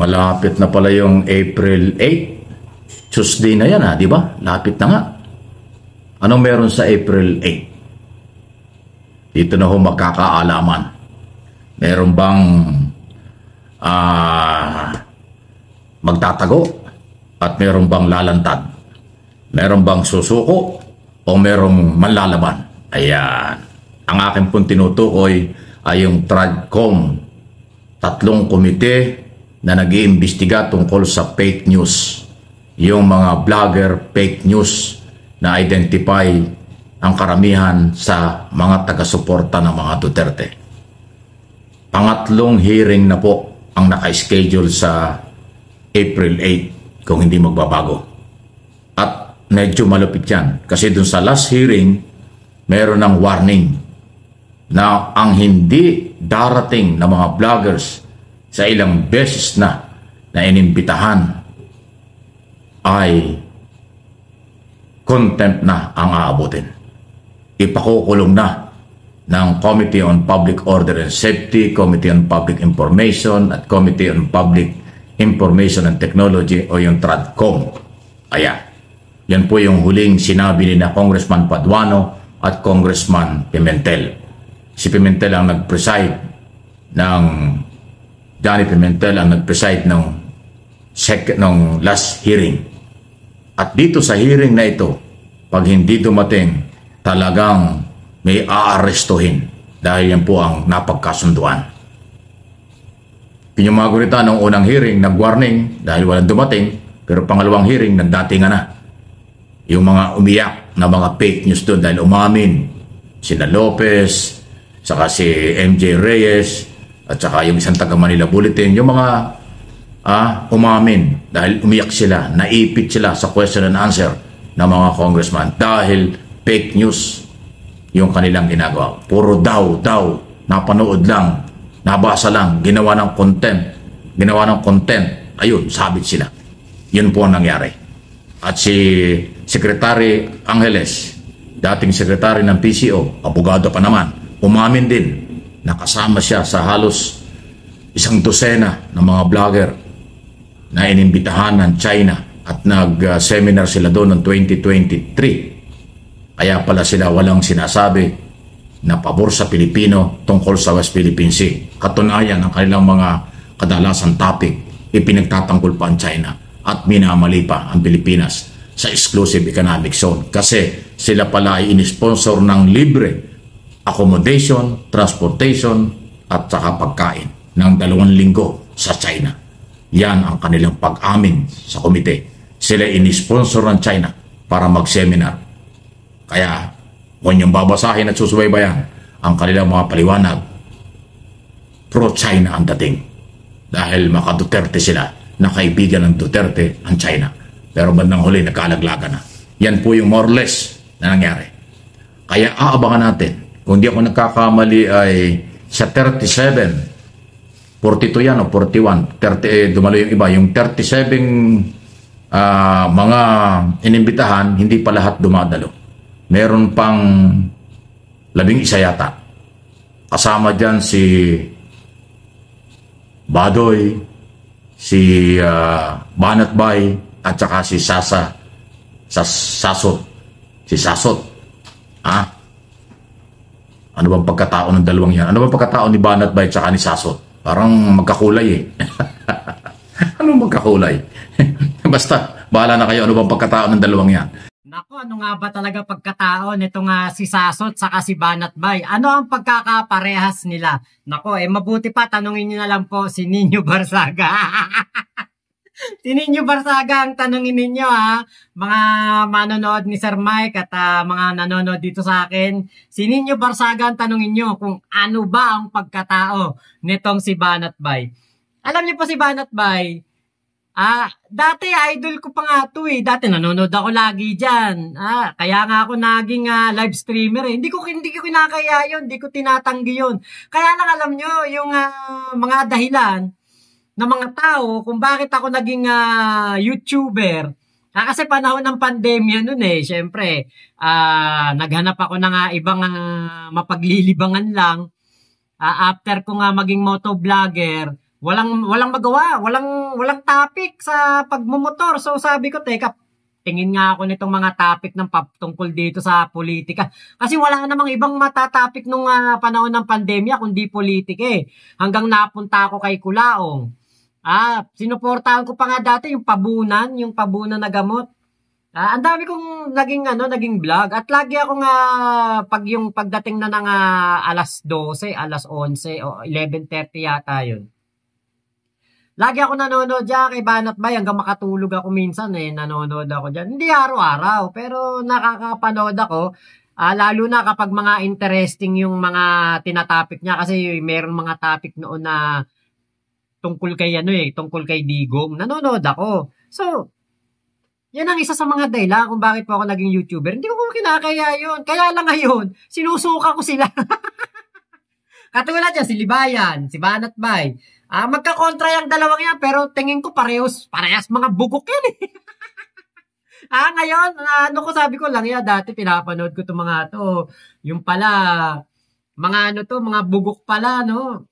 malapit na pala yung April 8. Tuesday na yan, di ba? Lapit na nga. Anong meron sa April 8? Dito na ho magkakaalaman. Meron bang magtatago? At meron bang lalantad? Meron bang susuko? O merong manlalaban? Ayan. Ang akin pong tinutukoy ay yung TRADCOM. 3 komite na nag-iimbestiga tungkol sa fake news. Yung mga vlogger fake news na identify ang karamihan sa mga taga-suporta ng mga Duterte. Pangatlong hearing na po ang naka-schedule sa April 8 kung hindi magbabago. At medyo malupit yan kasi dun sa last hearing meron ng warning na ang hindi darating na mga vloggers sa ilang beses na inimbitahan ay contempt na ang aabutin. Ipakukulong na ng Committee on Public Order and Safety, Committee on Public Information at Committee on Public Information and Technology o yung TRADCOM. Ayan. Yan po yung huling sinabi ni na Congressman Paduano at Congressman Pimentel. Si Pimentel ang nag-preside ng Johnny Pimentel ang nag-preside ng last hearing. At dito sa hearing na ito, pag hindi dumating, talagang may aarestuhin dahil yan po ang napagkasunduan. Pinyumagurita nung unang hearing, nag-warning dahil walang dumating, pero pangalawang hearing, nagdatingan na. Yung mga umiyak na mga fake news doon dahil umamin sina Lopez, saka si MJ Reyes, at saka yung isang taga Manila Bulletin, yung mga umamin dahil umiyak sila, naipit sila sa question and answer ng mga congressman dahil fake news yung kanilang ginagawa. Puro daw, napanood lang, nabasa lang, ginawa ng content, ayun, sabit sila. Yun po ang nangyari. At si Secretary Angeles, dating sekretary ng PCO, abogado pa naman, umamin din, nakasama siya sa halos 100 ng mga vlogger na inimbitahan ng China at nag-seminar sila doon noong 2023. Kaya pala sila walang sinasabi na pabor sa Pilipino tungkol sa West Philippine Sea. Katunayan ang kanilang mga kadalasang topic, ipinagtatanggol pa ang China at minamali pa ang Pilipinas sa exclusive economic zone kasi sila pala ay inisponsor ng libre accommodation, transportation at saka pagkain ng 2 linggo sa China. Yan ang kanilang pag-amin sa komite. Sila inisponsor ng China para mag-seminar. Kaya kung yung babasahin at susubaybayan ang kanilang mga paliwanag, pro-China ang dating. Dahil maka-Duterte sila, na kaibigan ng Duterte ang China. Pero bandang huli, nagkalaglagan na. Yan po yung more or less na nangyari. Kaya aabangan natin. Kung di ako nagkakamali ay sa 37, 42 yan o 41, 30, dumalo yung iba. Yung 37 mga inimbitahan, hindi pa lahat dumadalo. Meron pang 11 yata. Kasama dyan si Badoy, si Banatbay, at saka si Sasot. Si Sasot. Ano bang pagkatao ng dalawang yan? Ano bang pagkatao ni Banatbay at saka ni Sasot? Parang magkakulay eh. Ano magkakulay? Basta, bahala na kayo. Ano bang pagkatao ng dalawang yan? Nako, ano nga ba talaga pagkatao nitong si Sasot saka si Banatbay? Ano ang pagkakaparehas nila? Nako, mabuti pa, tanungin nyo na lang po si Nino Barsaga. Si Nino Barsaga ang tanungin ninyo mga manonood ni Sir Mike at mga nanonood dito sa akin. Si Nino Barsaga ang tanungin nyo kung ano ba ang pagkatao nitong si Banatbay. Alam niyo po si Banatbay, dati idol ko pa nga ito eh. Dati nanonood ako lagi dyan. Kaya nga ako naging live streamer eh. Hindi ko kinakaya yun. Hindi ko tinatanggi yun. Kaya lang alam nyo, yung mga dahilan ng mga tao kung bakit ako naging YouTuber. Kasi panahon ng pandemya nun eh. Siyempre, naghanap ako ng ibang mapaglilibangan lang. After ko nga maging motovlogger, walang magawa, walang topic sa pagmumotor. So sabi ko, teka, tingin nga ako nitong mga topic ng tungkol dito sa politika. Kasi wala namang ibang matatopic nung panahon ng pandemya kundi politika eh. Hanggang napunta ako kay Kulaong. Sinuportahan ko pa nga dati yung pabunan na gamot. Ang dami kong naging vlog at lagi ako nga pagdating na ng alas 12, alas 11 o 11:30 yata yun. Lagi ako nanonood dyan kay Banat Bay hanggang makatulog ako minsan nanonood ako dyan. Hindi araw-araw pero nakakapanood ako. Lalo na kapag mga interesting yung mga tinatopic niya kasi meron mga topic noon na tungkol kay Digong. Nanonood ako. So, yan ang isa sa mga dahilan kung bakit po ako naging YouTuber. Hindi ko kinakaya yun. Kaya lang ngayon, sinusuka ko sila. Katulad yan, si Libayan, si Banat Bay. Magkakontra yung dalawang yan, pero tingin ko parehas mga bugok yan eh. Ngayon, sabi ko lang yan, dati pinapanood ko itong mga to. Yung pala, mga mga bugok pala, no?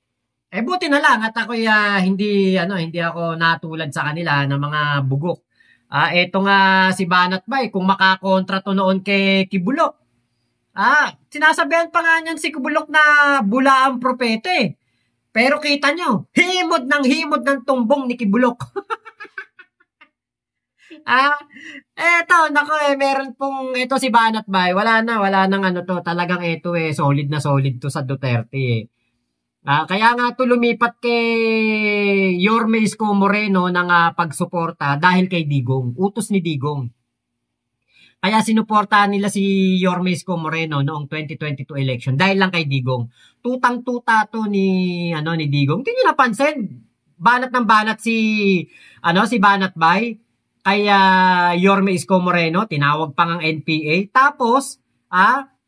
Buti na lang at ako hindi ako natulad sa kanila ng mga bugok. Eto nga si Banat Bay, kung makakontra to noon kay Kibulok. Sinasabihan pa nga niyan si Kibulok na bula ang propete. Pero kita nyo, himod ng tumbong ni Kibulok. Meron pong, ito si Banat Bay, wala nang talagang ito solid na solid to sa Duterte Kaya nga to lumipat kay Yorme Isko Moreno ng pagsuporta dahil kay Digong, utos ni Digong. Kaya sinuportahan nila si Yorme Isko Moreno noong 2022 election dahil lang kay Digong. Tutang-tuta to ni Digong. Hindi niyo napansin. Banat ng banat si Banat Bay kay Yorme Isko Moreno, tinawag pa ng NPA. Tapos,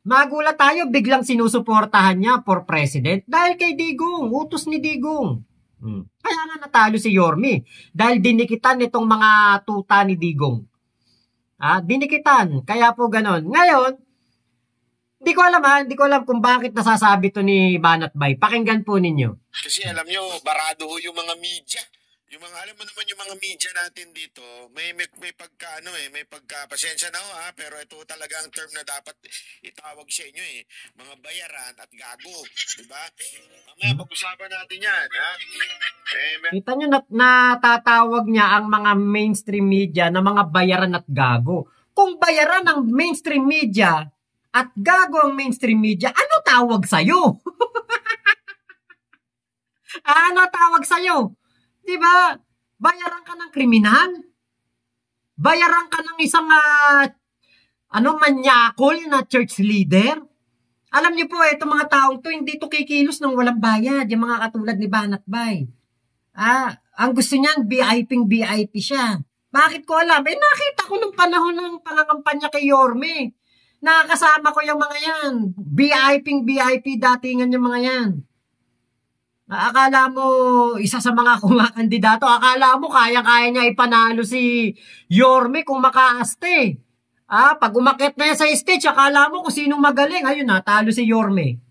magulat tayo, biglang sinusuportahan niya for president dahil kay Digong, utos ni Digong. Kaya nga natalo si Yorme dahil dinikitan itong mga tuta ni Digong. Dinikitan. Kaya po ganon. Ngayon, hindi ko alam kung bakit nasasabi to ni Banat Bay. Pakinggan po ninyo. Kasi alam nyo, barado ho yung mga media. Alam mo naman yung mga media natin dito, may pagka may pagka pasensya na ho pero ito talaga ang term na dapat itawag sa inyo mga bayaran at gago, di ba? Mamaya pag-usapan natin yan, Kita nyo natatawag niya ang mga mainstream media na mga bayaran at gago. Kung bayaran ng mainstream media at gago ang mainstream media, ano tawag sa'yo? Ano tawag sa'yo? Diba? Bayaran ka ng kriminal? Bayaran ka ng isang manyakol na church leader? Alam niyo po, itong mga taong to, hindi to kikilos ng walang bayad. Yung mga katulad ni Banat Bay. Ang gusto niyan, VIP siya. Bakit ko alam? Nakita ko nung panahon ng pangangampanya kay Yorme. Nakakasama ko yung mga yan. VIP datingan yung mga yan. Akala mo, isa sa mga kumakandidato, akala mo kaya-kaya niya ipanalo si Yorme kung makaaste. Pag umakyat na yan sa stage, akala mo kung sinong magaling. Ayun talo si Yorme.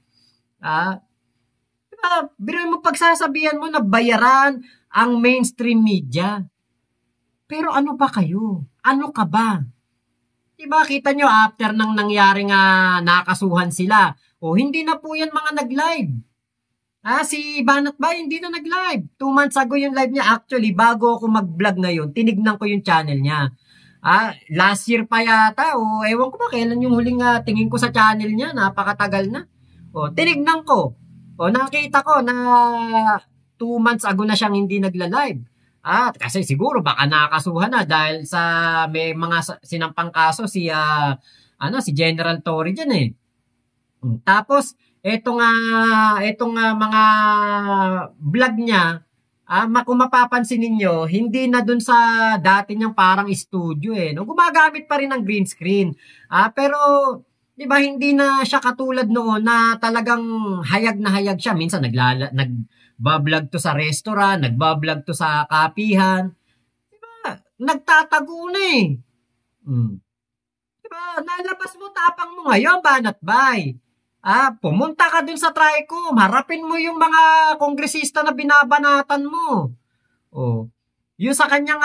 Biruin mo pagsasabihan mo na bayaran ang mainstream media. Pero ano ba kayo? Ano ka ba? Diba kita nyo after nang nangyaring nakasuhan sila. Hindi na po yan mga nag-live. Si Banat Bay, hindi na nag-live. 2 months ago yung live niya. Actually, bago ako mag-vlog ngayon, tinignan ko yung channel niya. Last year pa yata. Ewan ko ba kailan yung huling tingin ko sa channel niya. Napakatagal na. Tinignan ko. Nakita ko na 2 months ago na siyang hindi nagla-live. Kasi siguro baka nakakasuhan na dahil sa may mga sinampang kaso si General Torre dyan Tapos, etong mga vlog niya, kung mapapansin ninyo, hindi na dun sa dati niyang parang studio gumagamit pa rin ng green screen. Pero, di ba, hindi na siya katulad noon na talagang hayag na hayag siya. Minsan nagbablog to sa restaurant, nagbablog to sa kapihan. Di ba, nagtatago na Di ba, nalabas mo tapang mo ngayon, Banat Bay. Pumunta ka dun sa TRICOM, harapin mo yung mga kongresista na binabanatan mo. Oh. Yung sa kanyang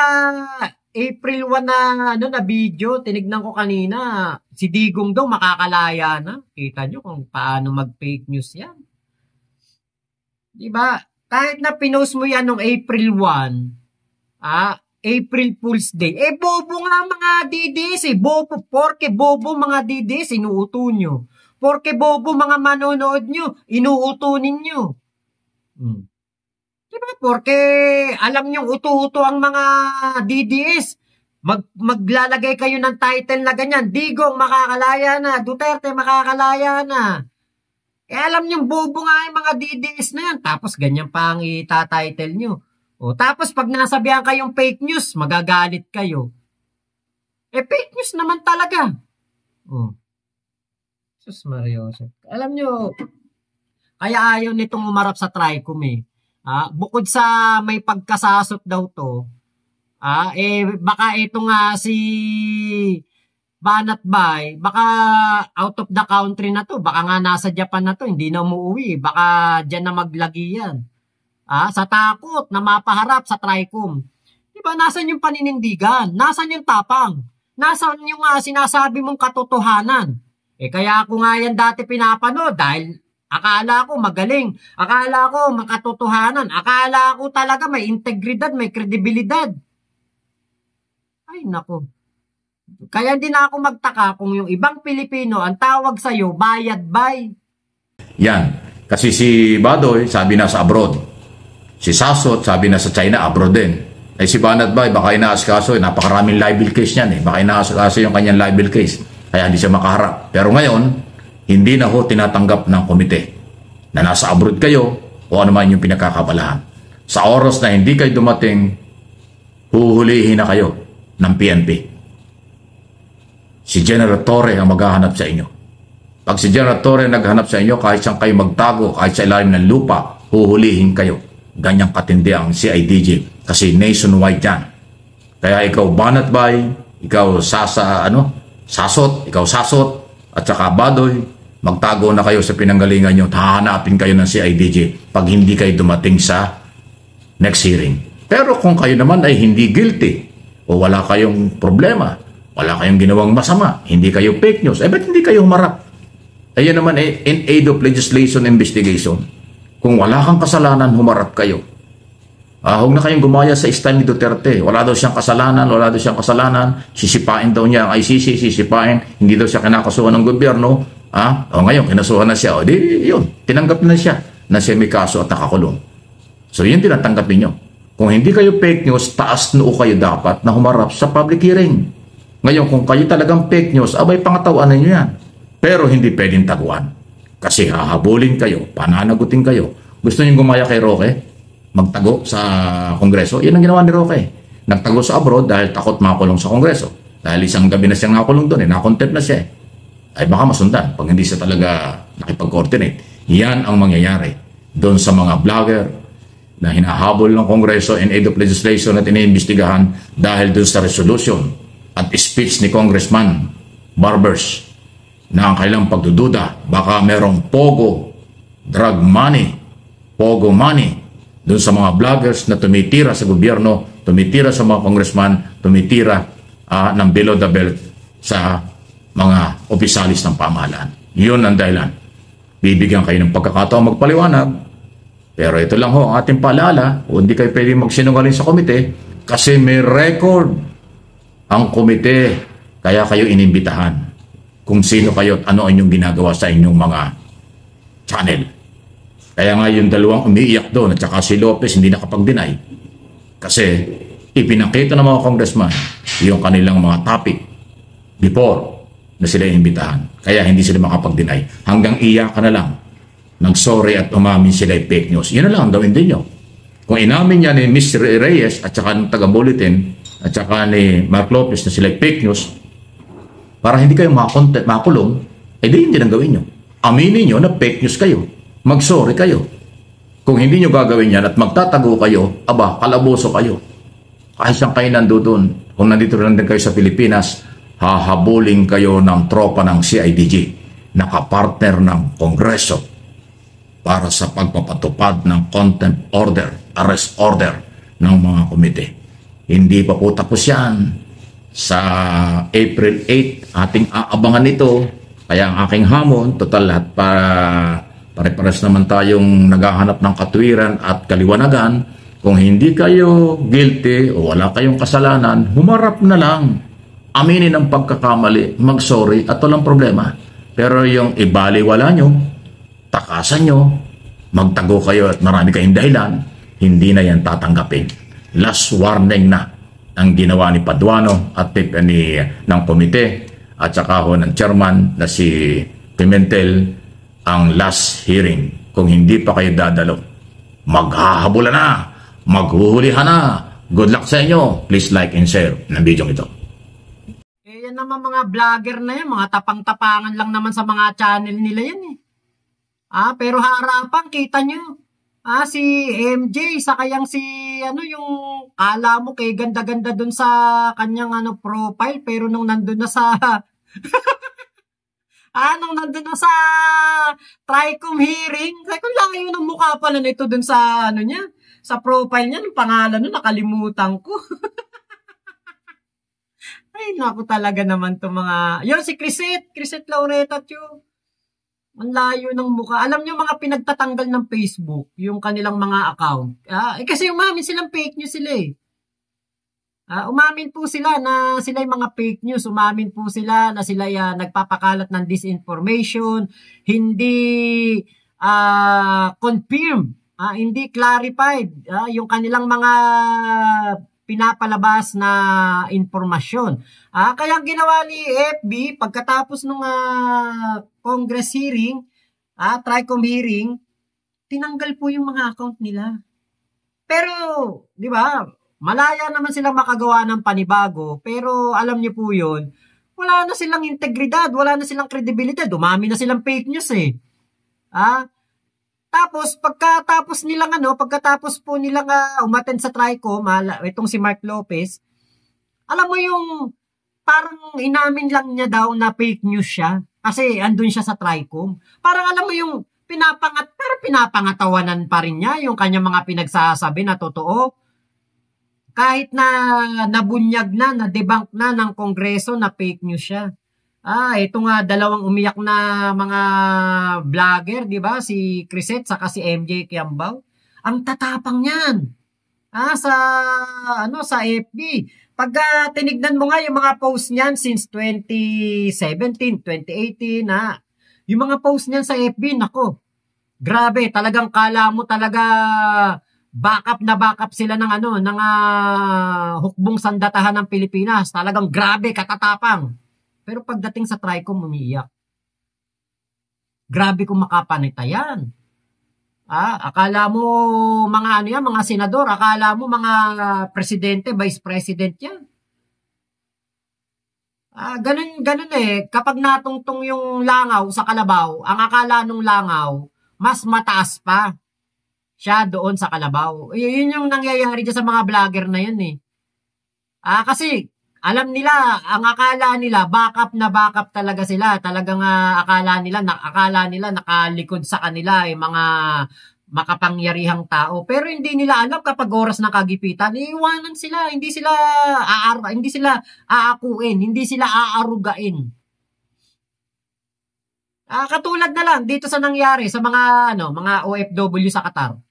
April 1 na video, tinignan ko kanina, si Digong daw makakalaya na. Kita nyo kung paano mag-fake news yan. Diba? Kahit na pinost mo yan nung April 1, April Fool's Day, bobo nga mga DDS bobo, porke bobo mga DDS, inuuto nyo. Porke bobo mga manonood nyo, inuuto ninyo. Diba? Porke alam nyong uto-uto ang mga DDS, maglalagay kayo ng title na ganyan, Digong makakalaya na, Duterte makakalaya na. Alam nyong bobo nga yung mga DDS na yan, tapos ganyan pa ang itatitle nyo. Tapos pag nasabihan kayong fake news, magagalit kayo. Fake news naman talaga. Sus Mario. Alam nyo, kaya ayaw nitong umarap sa TRICOM bukod sa may pagkasasot daw to, baka itong si Banat Bay, baka out of the country na to, baka nga nasa Japan na to, hindi na umuwi, baka dyan na maglagi yan. Sa takot na mapaharap sa TRICOM. Diba, nasan yung paninindigan? Nasan yung tapang? Nasan yung sinasabi mong katotohanan? Kaya ako nga yan dati pinapanood dahil akala ko magaling, akala ko makatotohanan, akala ko talaga may integridad, may kredibilidad. Ay nako. Kaya din ako magtaka kung yung ibang Pilipino ang tawag sa'yo, bayad bay. Yan. Kasi si Badoy, sabi na sa abroad. Si Sasot, sabi na sa China, abroad din. Si Banat Bay, baka inaaskaso, napakaraming libel case niyan. Baka inaaskaso yung kanyang libel case. Kaya hindi siya makaharap. Pero ngayon, hindi na ho tinatanggap ng komite na nasa abroad kayo o ano man yung pinagkakabalahan. Sa oras na hindi kayo dumating, huhulihin na kayo ng PNP. Si General Torre ang maghahanap sa inyo. Pag si General Torre naghanap sa inyo, kahit siyang kayo magtago, kahit sa ilalim ng lupa, huhulihin kayo. Ganyang katindi ang CIDG kasi nationwide yan. Kaya ikaw Banat Bay, ikaw Sasot, ikaw Sasot, at saka Badoy, magtago na kayo sa pinanggalingan nyo, hahanapin kayo ng CIDG pag hindi kayo dumating sa next hearing. Pero kung kayo naman ay hindi guilty o wala kayong problema, wala kayong ginawang masama, hindi kayo fake news, ba't hindi kayo humarap? Ayan naman in aid of legislation investigation. Kung wala kang kasalanan, humarap kayo. Huwag na kayong gumaya sa style ni Duterte. Wala daw siyang kasalanan, sisipain daw niya ang ICC, sisipain, hindi daw siya kinakasuhan ng gobyerno. Ngayon, kinasuhan na siya. Yun, tinanggap na siya na siya may kaso at nakakulong. So, yun tinatanggapin nyo. Kung hindi kayo fake news, taas noo kayo dapat na humarap sa public hearing. Ngayon, kung kayo talagang fake news, pangatawan ninyo yan. Pero hindi pwedeng taguan. Kasi hahabulin kayo, pananagutin kayo. Gusto niyo gumaya kay Roque? Magtago sa Kongreso? Yan ang ginawa ni Roque. Nagtago sa abroad dahil takot makulong sa Kongreso. Dahil isang gabi na siyang nakulong doon, nakontempt na siya. Ay baka masundan pag hindi siya talaga nakipag-coordinate. Yan ang mangyayari doon sa mga vlogger na hinahabol ng Kongreso in aid of legislation at iniimbestigahan dahil doon sa resolution at speech ni Congressman Barbers na ang kailang pagdududa, baka merong pogo, drug money, pogo money, doon sa mga vloggers na tumitira sa gobyerno, tumitira sa mga congressman, tumitira ng below the belt sa mga opisalis ng pamahalaan. Yun ang dahilan. Bibigyan kayo ng pagkakataon magpaliwanag, pero ito lang ho ang ating paalala, o hindi kayo pwedeng magsinungaling sa komite, kasi may record ang komite, kaya kayo inimbitahan kung sino kayo at ano ang inyong ginagawa sa inyong mga channel. Kaya nga yung dalawang umiiyak doon at saka si Lopez hindi nakapag-deny kasi ipinakita ng mga congressman yung kanilang mga topic before na sila inimbitahan. Kaya hindi sila makapag-deny. Hanggang iyakan na lang. Nag-sorry at umamin sila ay fake news. Yun na lang ang gawin din nyo. Kung inamin niya ni Mr. Reyes at saka ng taga-bulletin at saka ni Mark Lopez na sila ay fake news, para hindi kayo makulong, di hindi nang gawin nyo. Aminin nyo na fake news kayo. Mag-sorry kayo. Kung hindi nyo gagawin yan at magtatago kayo, kalaboso kayo. Kahit siyang kayo nandoon, kung nandito lang din kayo sa Pilipinas, hahabulin kayo ng tropa ng CIDG. nakapartner ng Kongreso para sa pagpapatupad ng contempt order, arrest order ng mga komite. Hindi pa po tapos yan. Sa April 8, ating aabangan ito. Kaya ang aking hamon, total lahat pare-pares naman tayong naghahanap ng katwiran at kaliwanagan. Kung hindi kayo guilty o wala kayong kasalanan, humarap na lang. Aminin ang pagkakamali, mag-sorry at walang problema. Pero yung ibaliwala nyo, takasan nyo, magtago kayo at marami kayong dahilan, hindi na yan tatanggapin. Last warning na ang ginawa ni Paduano at ng komite at saka ho ng chairman na si Pimentel ang last hearing. Kung hindi pa kayo dadalo, maghahabulan na, maghuhulihan na. Good luck sa inyo. Please like and share ng video ito. Yan naman mga vlogger na yan, mga tapang-tapangan lang naman sa mga channel nila yan eh. Pero harapan, kita nyo. Si MJ, saka yang si, yung, kala mo kay ganda-ganda dun sa kanyang profile, pero nung nandun na sa, nung nandun na sa TRICOM hearing, kung lang yun ang mukha pala nito dun sa, niya, sa profile niya, ng pangalan nun, nakalimutan ko. Ay, naku talaga naman to mga, yun si Crisette Laureta, tiyo. Ang layo ng mukha. Alam niyo mga pinagtatanggal ng Facebook, yung kanilang mga account. Kasi umamin silang fake news sila eh. Umamin po sila na sila yung mga fake news. Umamin po sila na sila nagpapakalat ng disinformation. Hindi confirmed. Hindi clarified. Yung kanilang mga pinapalabas na informasyon. Kaya ginawa ni FB pagkatapos ng Congress hearing, TRICOM hearing, tinanggal po yung mga account nila. Pero, di ba, malaya naman silang makagawa ng panibago, pero alam niyo po yun, wala na silang integridad, wala na silang credibility, dumami na silang fake news eh. Tapos, pagkatapos po nilang umattend sa TRICOM, itong si Mark Lopez, alam mo yung parang inamin lang niya daw na fake news siya kasi andun siya sa TRICOM. Parang alam mo yung pinapangatawanan pa rin niya yung kanyang mga pinagsasabi na totoo. Kahit na nabunyag na debunk na ng Kongreso na fake news siya. Ito nga dalawang umiyak na mga vlogger, di ba? Si Crisette saka si MJ Kiambao. Ang tatapang niyan. Sa FB. Pag tinignan mo nga yung mga post niyan since 2017, 2018, yung mga post niyan sa FB, nako. Grabe, talagang kala mo talaga backup sila ng hukbong sandatahan ng Pilipinas. Talagang grabe, katatapang. Pero pagdating sa TRICOM, umiiyak. Grabe kung makapanita yan. Akala mo mga senador, akala mo mga presidente, vice president yan. Ganun eh. Kapag natungtong yung langaw sa kalabaw, ang akala nung langaw, mas mataas pa siya doon sa kalabaw. Yun yung nangyayari dyan sa mga vlogger na yun eh. Kasi alam nila, ang akala nila, backup talaga sila. Talagang akala nila nakalikod sa kanila mga makapangyarihang tao. Pero hindi nila alam kapag oras ng kagipitan, iiwanan sila. Hindi sila aakuin, hindi sila aarugain. Katulad na lang dito sa nangyari sa mga OFW sa Qatar.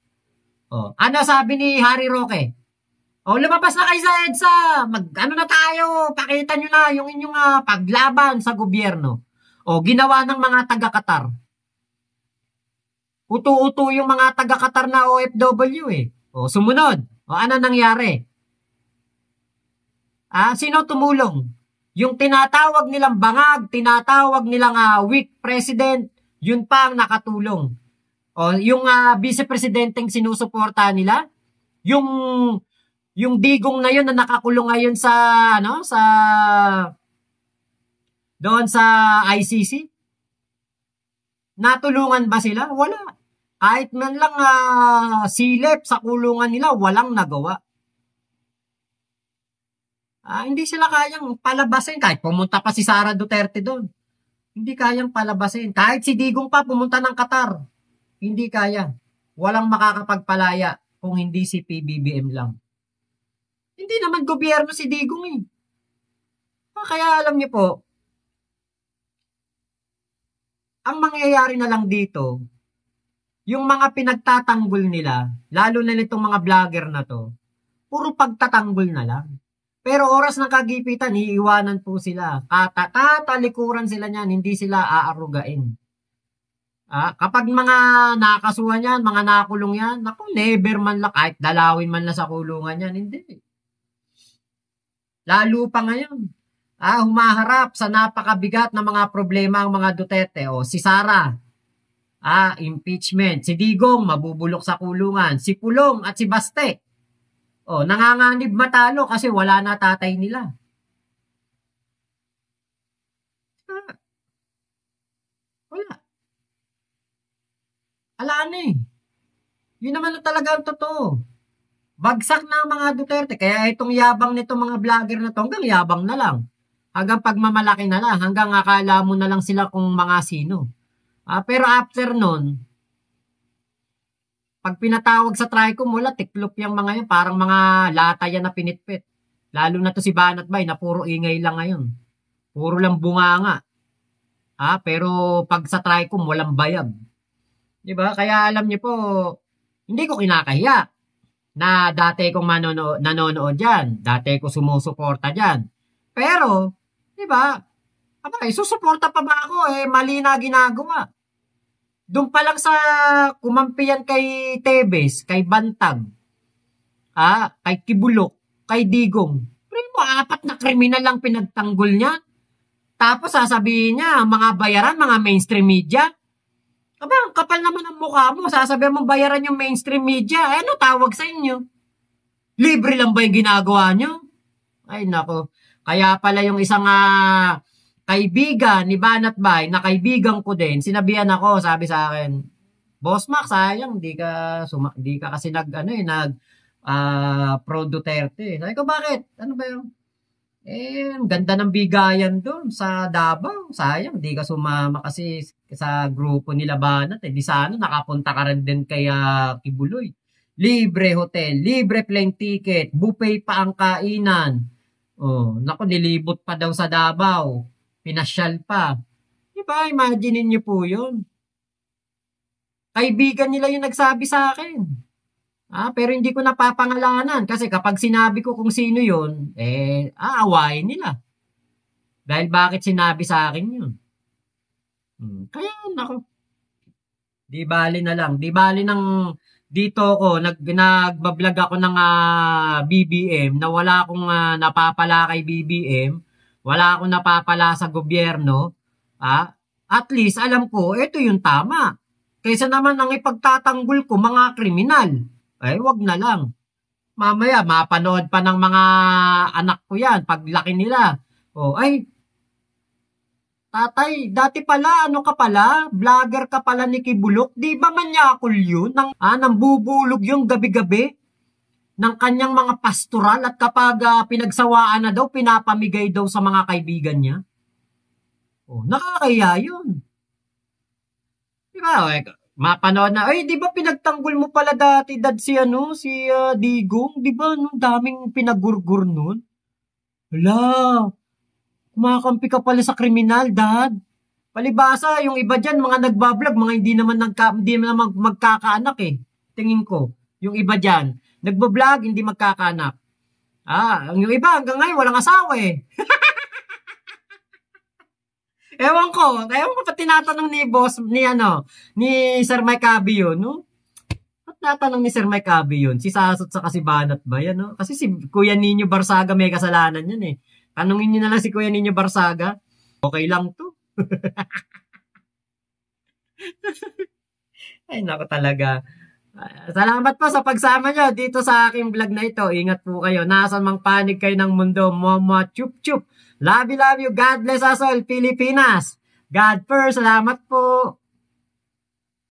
Ano sabi ni Harry Roque? Lumabas na kayo sa EDSA. Na tayo. Pakita nyo na yung inyong paglaban sa gobyerno. Ginawa ng mga taga-Qatar. Utu-utu yung mga taga-Qatar na OFW eh. Sumunod. Ano nangyari? Sino tumulong? Yung tinatawag nilang bangag, tinatawag nilang weak president, yun pa ang nakatulong. Yung vice-presidenteng sinusuporta nila, yung digong na yun na nakakulong ngayon doon sa ICC, natulungan ba sila? Wala. Kahit man lang silip sa kulungan nila, walang nagawa. Hindi sila kayang palabasin kahit pumunta pa si Sara Duterte doon. Hindi kayang palabasin. Kahit si Digong pa pumunta ng Qatar, hindi kaya. Walang makakapagpalaya kung hindi si PBBM lang. Hindi naman gobyerno si Digong eh. Kaya alam niyo po, ang mangyayari na lang dito, yung mga pinagtatanggol nila, lalo na nitong mga vlogger na to, puro pagtatanggol na lang. Pero oras ng kagipitan, iiwanan po sila. Tatalikuran sila niyan, hindi sila aarugain. Kapag mga nakasuhan yan, mga nakulong yan, naku, never man lang, kahit dalawin man lang sa kulungan yan, hindi. Lalo pa ngayon, humaharap sa napakabigat na mga problema ang mga Duterte. O, si Sara, impeachment. Si Digong, mabubulok sa kulungan. Si Pulong at si Baste, nanganganib matalo kasi wala na tatay nila. Wala. Ala na eh. Yun naman na talaga ang totoo. Bagsak na ang mga Duterte. Kaya itong yabang nitong mga vlogger na to, hanggang yabang na lang. Hanggang pagmamalaki na lang. Hanggang akala mo na lang sila kung mga sino. Pero after nun, pag pinatawag sa Tricom, wala, tiklop yung mga yun. Parang mga lata yan na pinitpit. Lalo na to si Banat Bay na puro ingay lang ngayon. Puro lang bunganga. Pero pag sa Tricom, walang bayab. Diba? Kaya alam niyo po, hindi ko kinakahiya na dati kong nanonood dyan. Dati ko sumusuporta dyan. Pero, diba? Susuporta pa ba ako? Mali na ginagawa. Doon pa lang sa kumampiyan kay Tebes, kay Bantag, kay Kibulok, kay Digong. Pero mo, 4 na kriminal lang pinagtanggol niya. Tapos sasabihin niya, mga bayaran, mga mainstream media. Ang kapal naman ang mukha mo. Sasabihin mo bayaran yung mainstream media. Ano tawag sa inyo? Libre lang ba yung ginagawa nyo? Ay nako. Kaya pala yung isang kaibigan ni Banat Bay, na kaibigan ko din, sinabihan ako, sabi sa akin, Boss Max, sayang, di ka kasi pro Duterte. Sabi ko, bakit? Ano ba yun? Ang ganda ng bigayan doon sa Davao. Sayang, di ka sumama kasi sa grupo nila Banat. Di sana, nakapunta ka rin din kay Kibuloy. Libre hotel, libre plane ticket, buffet pa ang kainan. Naku, nilibot pa daw sa Davao. Pinasyal pa. Diba? Imagine niyo po yun. Kaibigan nila yung nagsabi sa akin. Pero hindi ko napapangalanan. Kasi kapag sinabi ko kung sino yun, aawain nila. Dahil bakit sinabi sa akin yun? Kaya, nako. Di bali na lang. Di bali ng dito ako, nagbablog ako ng BBM na wala akong napapala kay BBM. Wala akong napapala sa gobyerno, at least alam ko, ito yung tama. Kaysa naman ang ipagtatanggol ko, mga kriminal. Wag na lang. Mamaya, mapanood pa ng mga anak ko yan, paglaki nila. Tatay, dati pala, ka pala? Vlogger ka pala ni Kibulok? Di ba manyakol yun? Nang bubulog yung gabi-gabi? Ng kanyang mga pastoral at kapag pinagsawaan na daw, pinapamigay daw sa mga kaibigan niya. Nakakaya yun. Diba? Mapanood na, di ba pinagtanggol mo pala dati, Dad, si Digong? Di ba, daming pinagurgur nun? Hala, kumakampi ka pala sa kriminal, Dad. Palibasa, yung iba dyan, mga nagbablog, mga hindi naman magkakaanak eh. Tingin ko, yung iba dyan, nagbablog, hindi magkakanak. Yung iba hanggang ngayon walang asawa eh. Ewan ko pa tinatanong ni boss, ni Sir Mike Abi yun, no? At natanong ni Sir Mike Abi yun, si Sasot sa si Banat ba yan, no? Kasi si Kuya Nino Barsaga may kasalanan yan eh. Tanungin niyo na lang si Kuya Nino Barsaga. Okay lang to. Ay, nako talaga. Salamat po sa pagsama nyo dito sa aking vlog na ito. Ingat po kayo. Nasaan mang panig kayo ng mundo. Mama chup chup. Love you, love you. God bless us all, Pilipinas. God first. Salamat po.